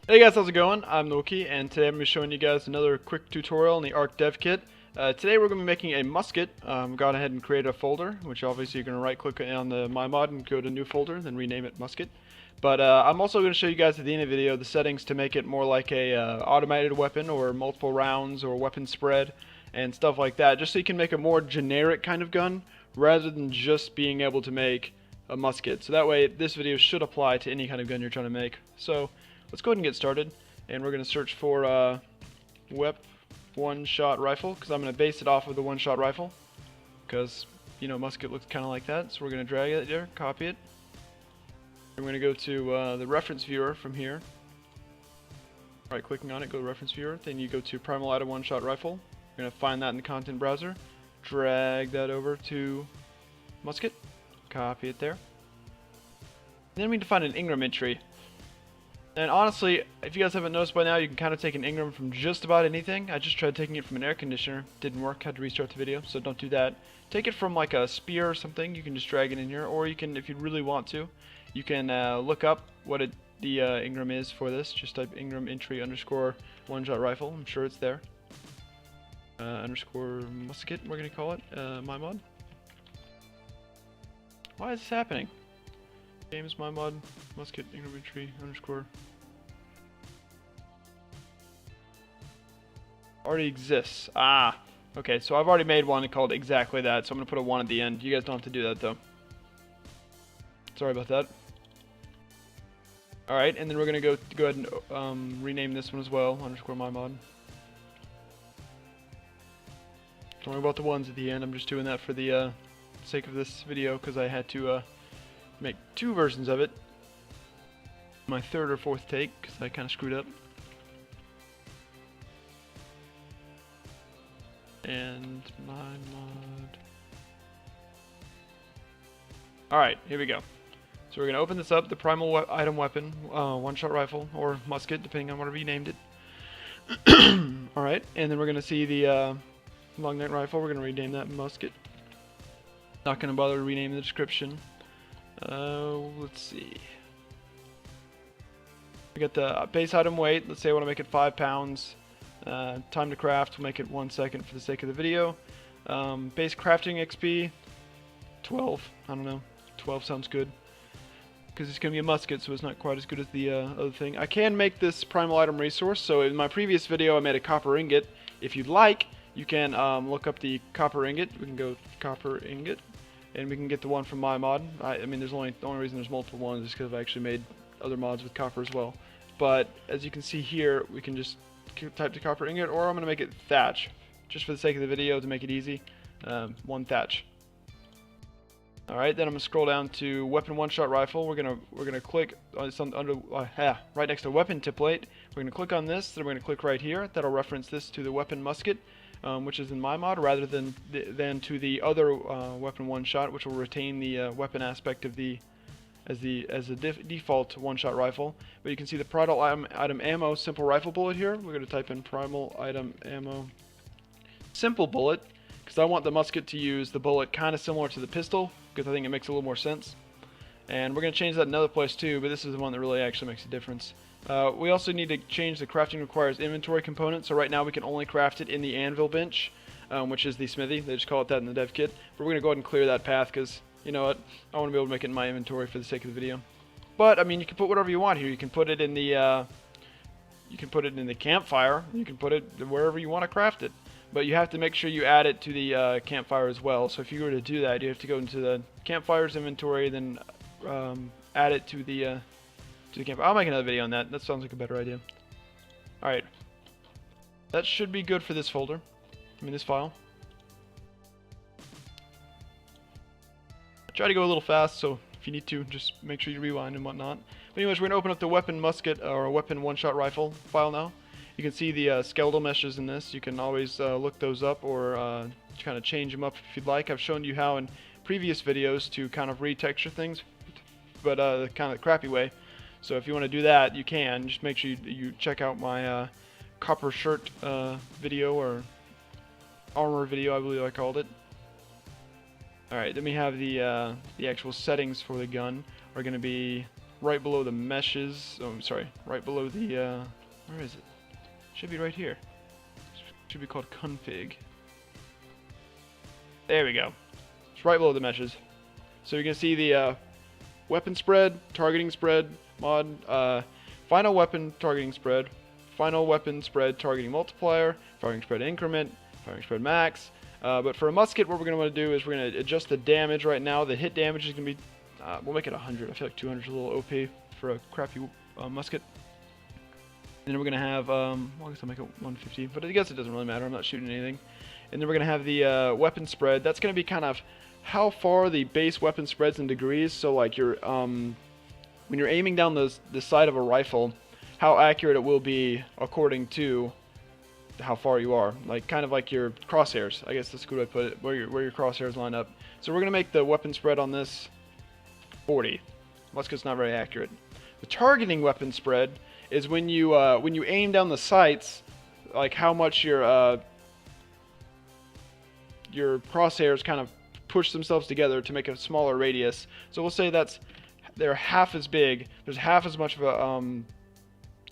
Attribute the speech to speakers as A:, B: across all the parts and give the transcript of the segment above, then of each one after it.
A: Hey guys, how's it going? I'm Loki, and today I'm going to be showing you guys another quick tutorial in the Ark Dev Kit. Today we're going to be making a musket. Gone ahead and created a folder, which obviously you're going to right click on the My Mod and go to new folder, then rename it musket. But I'm also going to show you guys at the end of the video the settings to make it more like a automated weapon or multiple rounds or weapon spread and stuff like that, just so you can make a more generic kind of gun rather than just being able to make a musket. So that way this video should apply to any kind of gun you're trying to make. So let's go ahead and get started, and we're going to search for WEP one-shot rifle, because I'm going to base it off of the one-shot rifle, because, you know, musket looks kind of like that. So we're going to drag it there, copy it, and we're going to go to the reference viewer from here. Right clicking on it, go to reference viewer, then you go to Primal item one-shot rifle. You're going to find that in the content browser, drag that over to musket, copy it there. Then we need to find an Engram entry. And honestly, if you guys haven't noticed by now, you can kind of take an Engram from just about anything. I just tried taking it from an air conditioner. Didn't work, had to restart the video, so don't do that. Take it from like a spear or something. You can just drag it in here, or you can, if you really want to, you can look up what the Engram is for this. Just type Engram entry underscore one-shot rifle. I'm sure it's there. Underscore musket, we're going to call it, my mod. Why is this happening? Games, my mod, musket, Engram entry, underscore. Already exists. Ah, okay, so I've already made one called exactly that, so I'm going to put a 1 at the end. You guys don't have to do that, though. Sorry about that. Alright, and then we're going to go ahead and rename this one as well, underscore my mod. Don't worry about the 1s at the end, I'm just doing that for the sake of this video, because I had to make 2 versions of it. My 3rd or 4th take, because I kind of screwed up. And my mod. Alright, here we go. So we're going to open this up, the Primal item weapon, one-shot rifle, or musket, depending on whatever you named it. Alright, and then we're going to see the long neck rifle. We're going to rename that musket. Not going to bother to rename the description. Let's see. We got the base item weight. Let's say I want to make it 5 pounds. Time to craft, we'll make it 1 second for the sake of the video. Base crafting XP, 12. I don't know. 12 sounds good. Because it's going to be a musket, so it's not quite as good as the other thing. I can make this primal item resource. So in my previous video, I made a copper ingot. If you'd like, you can look up the copper ingot. We can go copper ingot, and we can get the one from my mod. I mean, the only reason there's multiple ones is because I've actually made other mods with copper as well. But as you can see here, we can just type the copper ingot, or I'm going to make it thatch, just for the sake of the video to make it easy. 1 thatch. Alright, then I'm going to scroll down to weapon one-shot rifle. We're gonna click on under right next to weapon template. We're going to click on this, then we're going to click right here. That'll reference this to the weapon musket, which is in my mod, rather than to the other weapon one-shot, which will retain the weapon aspect of the as a default one-shot rifle. But you can see the primal item ammo simple rifle bullet here. We're going to type in primal item ammo simple bullet, because I want the musket to use the bullet kind of similar to the pistol, because I think it makes a little more sense. And we're going to change that in another place too, but this is the one that really actually makes a difference. We also need to change the crafting requires inventory component. So right now we can only craft it in the anvil bench, which is the smithy. They just call it that in the dev kit. But we're going to go ahead and clear that path, because, you know what, I want to be able to make it in my inventory for the sake of the video. But I mean, you can put whatever you want here. You can put it in the campfire. You can put it wherever you want to craft it. But you have to make sure you add it to the campfire as well. So if you were to do that, you have to go into the campfire's inventory, then add it to the campfire. I'll make another video on that. That sounds like a better idea. Alright. That should be good for this folder. I mean, this file. I try to go a little fast, so if you need to, just make sure you rewind and whatnot. But anyways, we're going to open up the weapon musket, or weapon one-shot rifle file now. You can see the skeletal meshes in this. You can always look those up, or kind of change them up if you'd like. I've shown you how in previous videos to kind of retexture things, but kind of the crappy way. So if you want to do that, you can. Just make sure you check out my copper shirt video, or armor video, I believe I called it. Alright, then we have the actual settings for the gun are going to be right below the meshes. Oh, I'm sorry, right below the, where is it? Should be right here. Should be called config. There we go. It's right below the meshes. So you can see the weapon spread, targeting spread, mod, final weapon targeting spread, final weapon spread targeting multiplier, firing spread increment, firing spread max. But for a musket, what we're going to want to do is we're going to adjust the damage right now. The hit damage is going to be, we'll make it 100. I feel like 200 is a little OP for a crappy musket. And then we're going to have, well, I guess I'll make it 150, but I guess it doesn't really matter. I'm not shooting anything. And then we're going to have the weapon spread. That's going to be kind of how far the base weapon spreads in degrees. So like you're, when you're aiming down the side of a rifle, how accurate it will be according to how far you are. Like kind of like your crosshairs. I guess that's a good way to put it, where your crosshairs line up. So we're going to make the weapon spread on this 40. Musket's not very accurate. The targeting weapon spread is when you aim down the sights, like how much your crosshairs kind of push themselves together to make a smaller radius. So we'll say they're half as big. There's half as much of a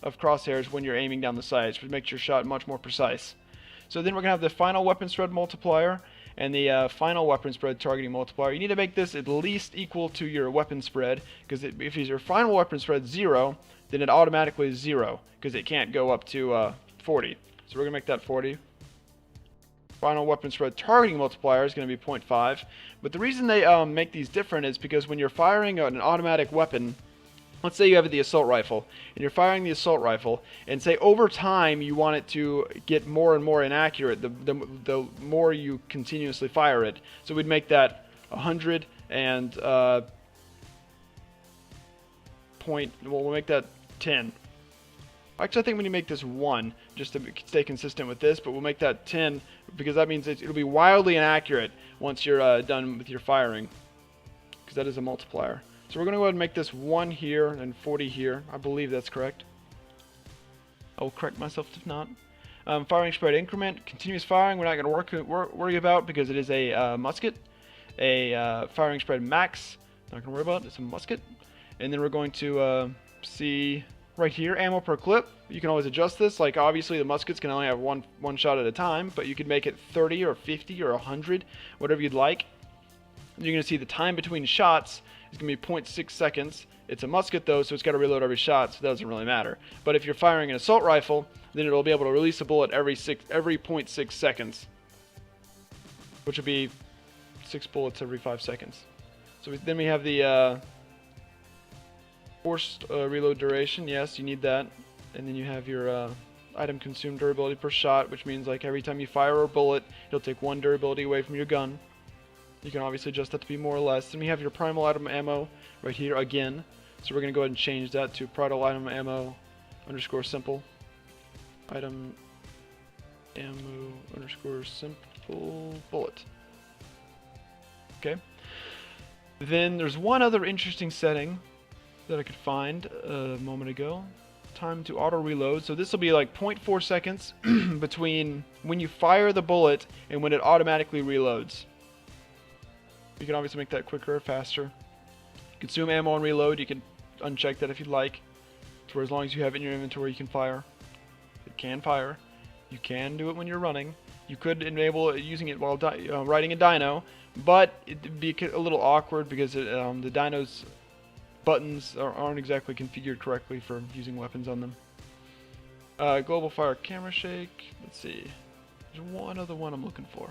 A: of crosshairs when you're aiming down the sights, which makes your shot much more precise. So then we're gonna have the final weapon spread multiplier and the final weapon spread targeting multiplier. You need to make this at least equal to your weapon spread, because if your final weapon spread 0, then it automatically is 0, because it can't go up to 40. So we're gonna make that 40. Final weapon spread targeting multiplier is going to be 0.5. But the reason they make these different is because when you're firing an automatic weapon, let's say you have the assault rifle, and you're firing the assault rifle, and say over time you want it to get more and more inaccurate the more you continuously fire it. So we'd make that 100 and we'll make that 10. Actually, I think we need to make this 1 just to stay consistent with this, but we'll make that 10 because that means it'll be wildly inaccurate once you're done with your firing, because that is a multiplier. So we're going to go ahead and make this 1 here and 40 here. I believe that's correct. I'll correct myself if not. Firing spread increment, continuous firing, we're not going to worry about because it is a musket. A firing spread max, not going to worry about, it's a musket. And then we're going to see right here, ammo per clip. You can always adjust this. Like obviously the muskets can only have one shot at a time, but you could make it 30 or 50 or 100, whatever you'd like. And you're going to see the time between shots is going to be 0.6 seconds. It's a musket though, so it's got to reload every shot, so it doesn't really matter. But if you're firing an assault rifle, then it'll be able to release a bullet every 0.6 seconds, which would be 6 bullets every 5 seconds. So then we have the forced reload duration. Yes, you need that. And then you have your item consumed durability per shot, which means like every time you fire a bullet, it'll take 1 durability away from your gun. You can obviously adjust that to be more or less. Then we have your primal item ammo right here again. So we're going to go ahead and change that to primal item ammo underscore simple. Item ammo underscore simple bullet. Okay. Then there's one other interesting setting that I could find a moment ago. Time to auto reload. So this will be like 0.4 seconds between when you fire the bullet and when it automatically reloads. You can obviously make that quicker or faster. Consume ammo on reload, you can uncheck that if you'd like. For as long as you have it in your inventory, you can fire. It can fire. You can do it when you're running. You could enable using it while riding a dyno, but it'd be a little awkward because the dyno's buttons aren't exactly configured correctly for using weapons on them. Global fire camera shake. Let's see. There's one other one I'm looking for.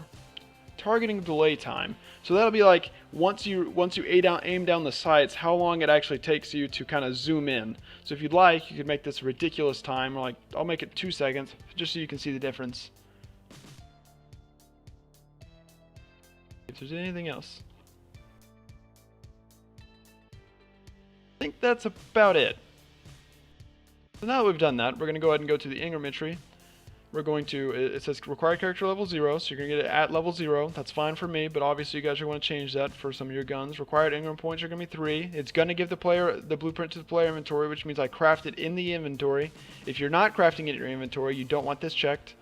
A: Targeting delay time. So that'll be like once you aim down the sights, how long it actually takes you to kind of zoom in. So if you'd like, you could make this a ridiculous time. Like I'll make it 2 seconds, just so you can see the difference. If there's anything else. I think that's about it. So now that we've done that, we're going to go ahead and go to the Engram entry. We're going to, it says required character level 0, so you're going to get it at level 0. That's fine for me, but obviously you guys are going to change that for some of your guns. Required Engram points are going to be 3. It's going to give the player the blueprint to the player inventory, which means I craft it in the inventory. If you're not crafting it in your inventory, you don't want this checked.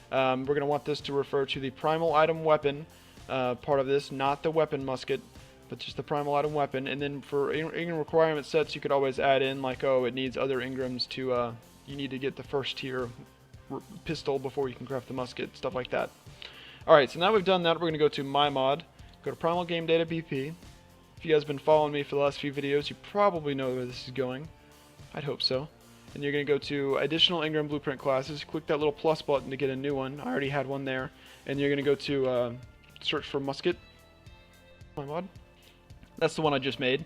A: We're going to want this to refer to the primal item weapon part of this, not the weapon musket. That's just the primal item weapon. And then for Ingram requirement sets, you could always add in like, oh, it needs other Ingrams to, you need to get the first tier pistol before you can craft the musket, stuff like that. Alright, so now we've done that, we're going to go to My Mod, go to Primal Game Data BP. If you guys have been following me for the last few videos, you probably know where this is going. I'd hope so. And you're going to go to Additional Engram Blueprint Classes, click that little plus button to get a new one. I already had one there. And you're going to go to Search for Musket. My Mod. That's the one I just made.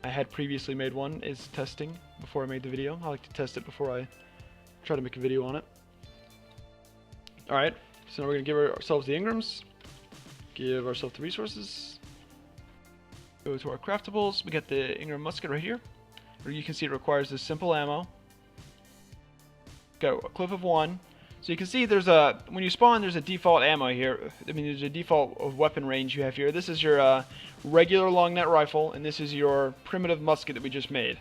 A: I had previously made one, is testing, before I made the video. I like to test it before I try to make a video on it. Alright, so now we're going to give ourselves the Ingrams. Give ourselves the resources. Go to our craftables. We got the Engram Musket right here. Where you can see it requires this simple ammo. Got a clip of 1. So you can see there's a, when you spawn, there's a default ammo here. I mean, there's a default of weapon range you have here. This is your regular long net rifle, and this is your primitive musket that we just made.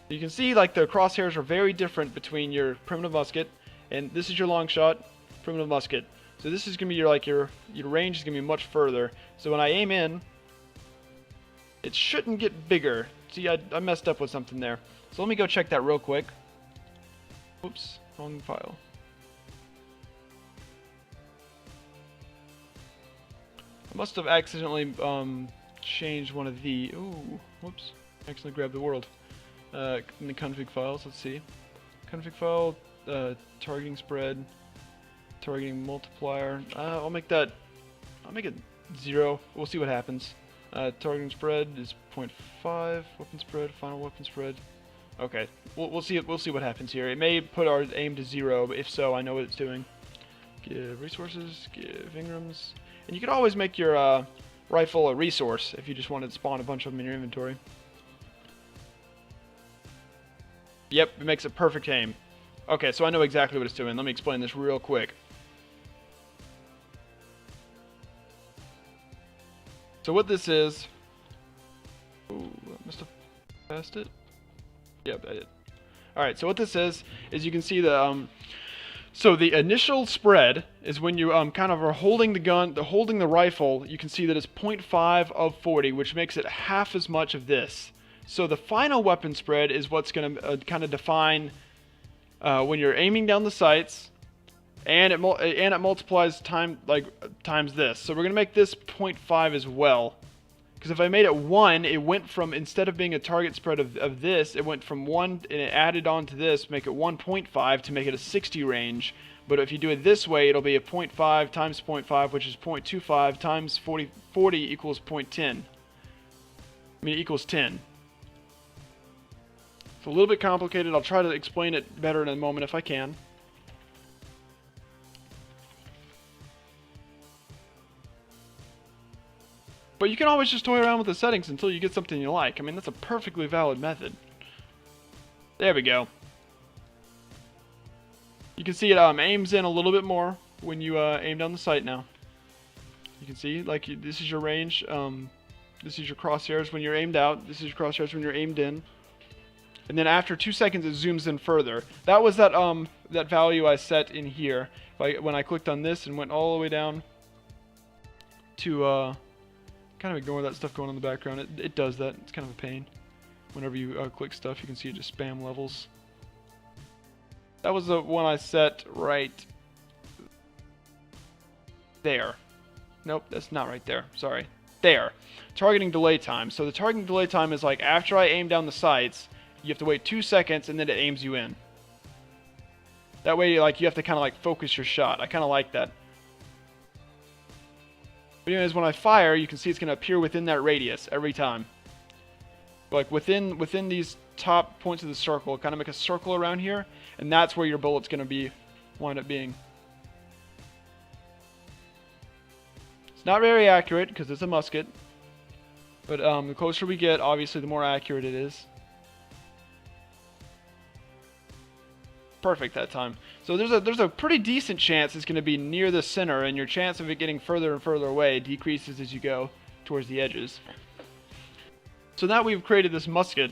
A: You can see like the crosshairs are very different between your primitive musket, and this is your long shot, primitive musket. So this is gonna be your range is gonna be much further. So when I aim in, it shouldn't get bigger. See, I messed up with something there. So let me go check that real quick. Oops, wrong file. I must have accidentally changed one of the. Ooh, whoops! Accidentally grabbed the world. In the config files, let's see. Config file, targeting spread, targeting multiplier. I'll make it 0. We'll see what happens. Targeting spread is 0.5. Weapon spread, final weapon spread. Okay, we'll see. We'll see what happens here. It may put our aim to 0, but if so, I know what it's doing. Give resources. Give Ingrams. And you could always make your rifle a resource if you just wanted to spawn a bunch of them in your inventory. Yep, it makes a perfect aim. Okay, so I know exactly what it's doing. Let me explain this real quick. So what this is... Ooh, I must have passed it. Yep, I did. Alright, so what this is you can see the... So the initial spread is when you kind of are holding the gun, holding the rifle, you can see that it's 0.5 of 40, which makes it half as much of this. So the final weapon spread is what's going to kind of define when you're aiming down the sights, and it multiplies times this. So we're going to make this 0.5 as well. Because if I made it 1, it went from, instead of being a target spread of this, it went from 1 and it added on to this, make it 1.5 to make it a 60 range. But if you do it this way, it'll be a 0.5 times 0.5, which is 0.25 times 40 equals 0.10. I mean, it equals 10. It's a little bit complicated. I'll try to explain it better in a moment if I can. But you can always just toy around with the settings until you get something you like. I mean, that's a perfectly valid method. There we go. You can see it aims in a little bit more when you aim down the sight now. You can see, like, this is your range. This is your crosshairs when you're aimed out. This is your crosshairs when you're aimed in. And then after 2 seconds, it zooms in further. That was that that value I set in here. When I clicked on this and went all the way down to... kind of ignore that stuff going on in the background. It does that. It's kind of a pain. Whenever you click stuff, you can see it just spam levels. That was the one I set right there. Nope, that's not right there. Sorry. There. Targeting delay time. So the targeting delay time is like after I aim down the sights, you have to wait 2 seconds and then it aims you in. That way, like, you have to kind of like focus your shot. I kind of like that. But anyways, when I fire, you can see it's going to appear within that radius every time. Like within these top points of the circle, kind of make a circle around here, and that's where your bullet's going to wind up being. It's not very accurate because it's a musket, but the closer we get, obviously, the more accurate it is. Perfect that time. So there's a pretty decent chance it's going to be near the center, and your chance of it getting further and further away decreases as you go towards the edges. So now we've created this musket.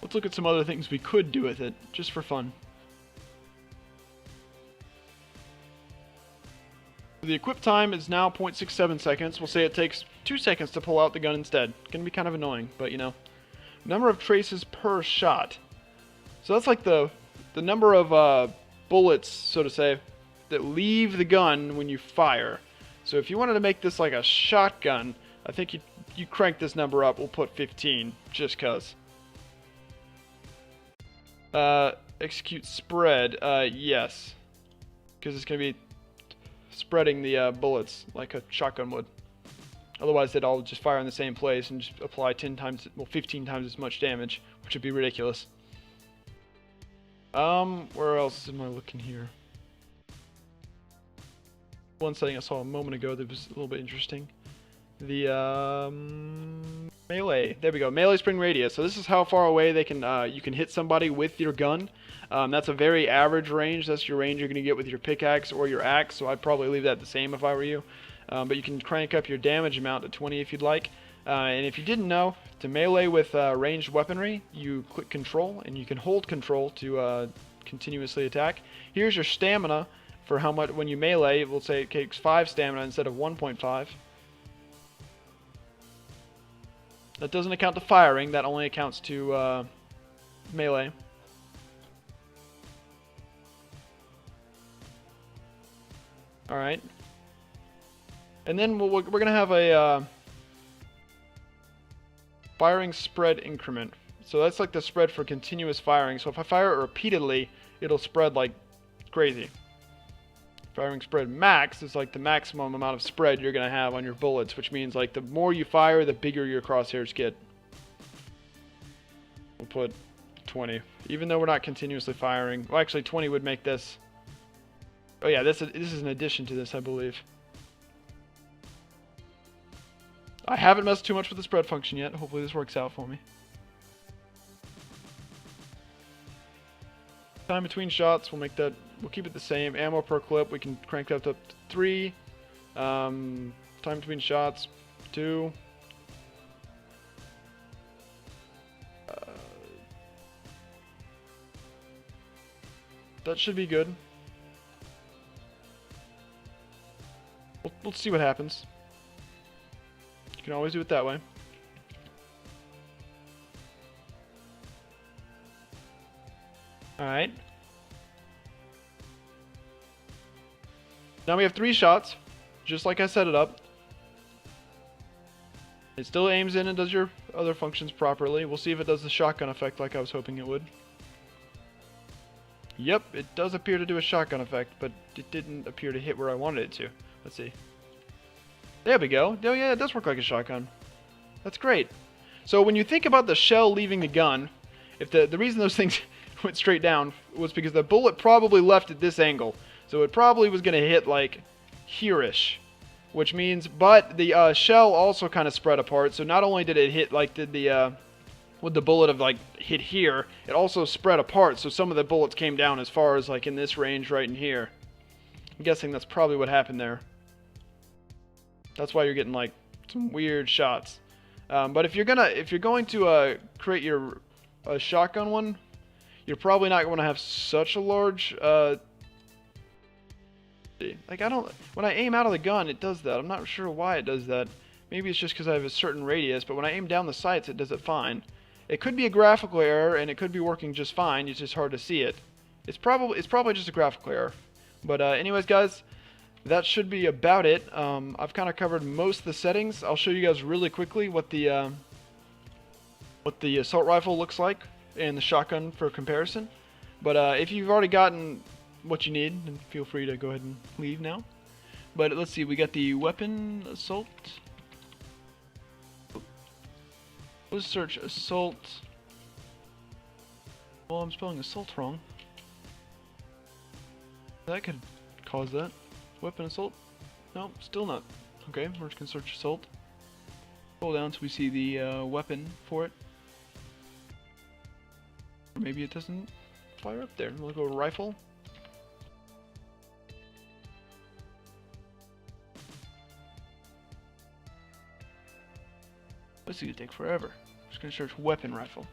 A: Let's look at some other things we could do with it, just for fun. The equip time is now 0.67 seconds. We'll say it takes 2 seconds to pull out the gun instead. Gonna be kind of annoying, but you know. Number of traces per shot. So that's like the number of bullets, so to say, that leave the gun when you fire. So if you wanted to make this like a shotgun, I think you crank this number up. We'll put 15, just cause. Execute spread. Yes, because it's gonna be spreading the bullets like a shotgun would. Otherwise, they'd all just fire in the same place and just apply 10 times, well, 15 times as much damage, which would be ridiculous. Where else am I looking here? One setting I saw a moment ago that was a little bit interesting. The melee. There we go. Melee spring radius. So this is how far away they can you can hit somebody with your gun. That's a very average range. That's your range you're going to get with your pickaxe or your axe. So I'd probably leave that the same if I were you. But you can crank up your damage amount to 20 if you'd like. And if you didn't know, to melee with ranged weaponry, you click control and you can hold control to continuously attack. Here's your stamina for how much when you melee. We'll say it takes 5 stamina instead of 1.5. That doesn't account to firing. That only accounts to melee. All right. And then we're going to have a firing spread increment. So that's like the spread for continuous firing. So if I fire it repeatedly, it'll spread like crazy. Firing spread max is like the maximum amount of spread you're going to have on your bullets, which means like the more you fire, the bigger your crosshairs get. We'll put 20. Even though we're not continuously firing. Well, actually 20 would make this. Oh yeah, this is an addition to this, I believe. I haven't messed too much with the spread function yet. Hopefully this works out for me. Time between shots, we'll keep it the same. Ammo per clip, we can crank that up to 3. Time between shots, 2. That should be good. We'll see what happens. You can always do it that way. Alright. Now we have 3 shots, just like I set it up. It still aims in and does your other functions properly. We'll see if it does the shotgun effect like I was hoping it would. Yep, it does appear to do a shotgun effect, but it didn't appear to hit where I wanted it to. Let's see. There we go. Oh yeah, it does work like a shotgun. That's great. So when you think about the shell leaving the gun, if the reason those things went straight down was because the bullet probably left at this angle. So it probably was going to hit like here-ish. Which means, but the shell also kind of spread apart. So not only did it hit like would the bullet have like hit here, it also spread apart. So some of the bullets came down as far as like in this range right in here. I'm guessing that's probably what happened there. That's why you're getting like some weird shots. But if you're going to create your shotgun one, you're probably not going to have such a large. Like when I aim out of the gun, it does that. I'm not sure why it does that. Maybe it's just because I have a certain radius. But when I aim down the sights, it does it fine. It could be a graphical error, and it could be working just fine. It's just hard to see it. It's probably just a graphical error. But anyways, guys. That should be about it. I've kind of covered most of the settings. I'll show you guys really quickly what the assault rifle looks like and the shotgun for comparison. But if you've already gotten what you need, then feel free to go ahead and leave now. But let's see, we got the weapon assault. Let's search assault. Well, I'm spelling assault wrong. That could cause that. Weapon assault? No, still not. Okay, we're just gonna search assault. Scroll down so we see the weapon for it. Or maybe it doesn't fire up there. We'll go rifle. This is gonna take forever. Just gonna search weapon rifle.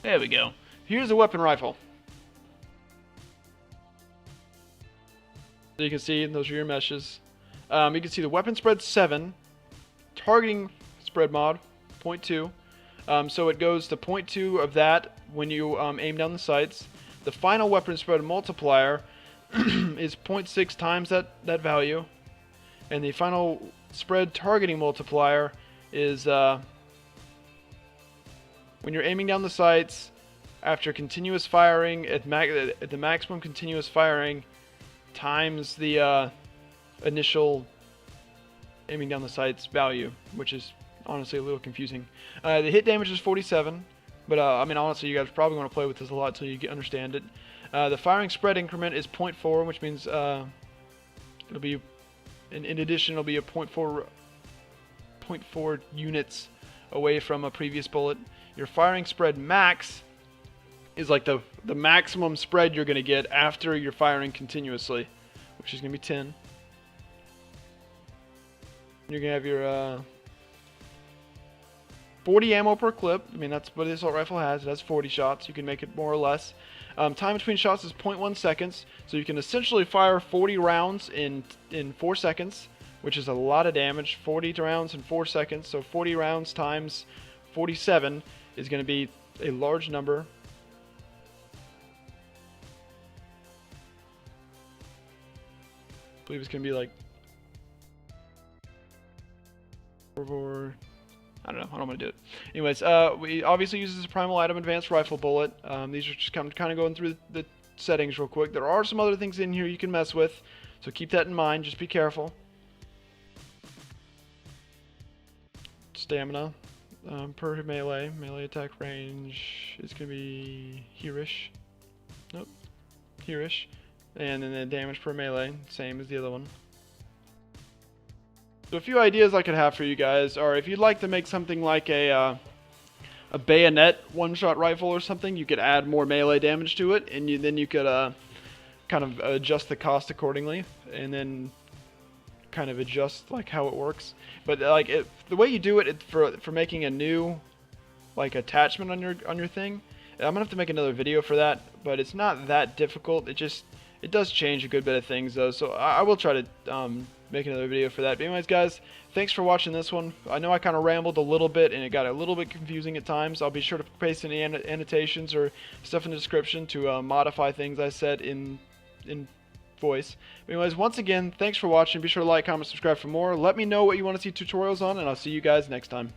A: There we go. Here's a weapon rifle. So you can see those are your meshes. You can see the weapon spread 7, targeting spread mod 0.2. So it goes to 0.2 of that when you aim down the sights. The final weapon spread multiplier is 0.6 times that value, and the final spread targeting multiplier is when you're aiming down the sights after continuous firing at the maximum continuous firing times the initial aiming down the sights value, which is honestly a little confusing. The hit damage is 47, but I mean, honestly, you guys probably want to play with this a lot until you understand it. The firing spread increment is 0.4, which means it'll be, in addition, it'll be a 0.4 units away from a previous bullet. Your firing spread max is like the maximum spread you're going to get after you're firing continuously, which is going to be 10. You're going to have your 40 ammo per clip. I mean, that's what the assault rifle has. It has 40 shots. You can make it more or less. Time between shots is 0.1 seconds, so you can essentially fire 40 rounds in 4 seconds, which is a lot of damage. 40 rounds in 4 seconds, so 40 rounds times 47 is going to be a large number. I believe it's going to be like I don't know. I don't want to do it. Anyways, we obviously use this Primal item advanced rifle bullet. These are just kind of going through the settings real quick. There are some other things in here you can mess with, so keep that in mind. Just be careful. Stamina per melee attack range is going to be here-ish. Nope, here-ish. And then the damage per melee, same as the other one. So a few ideas I could have for you guys are, if you'd like to make something like a bayonet one-shot rifle or something, you could add more melee damage to it, and then you could kind of adjust the cost accordingly, and then kind of adjust like how it works. But like the way you do it for making a new like attachment on your thing, I'm gonna have to make another video for that, but it's not that difficult. It does change a good bit of things though, so I will try to make another video for that. But anyways, guys, thanks for watching this one. I know I kind of rambled a little bit and it got a little bit confusing at times. I'll be sure to paste any annotations or stuff in the description to modify things I said in voice. But anyways, once again, thanks for watching. Be sure to like, comment, subscribe for more. Let me know what you want to see tutorials on, and I'll see you guys next time.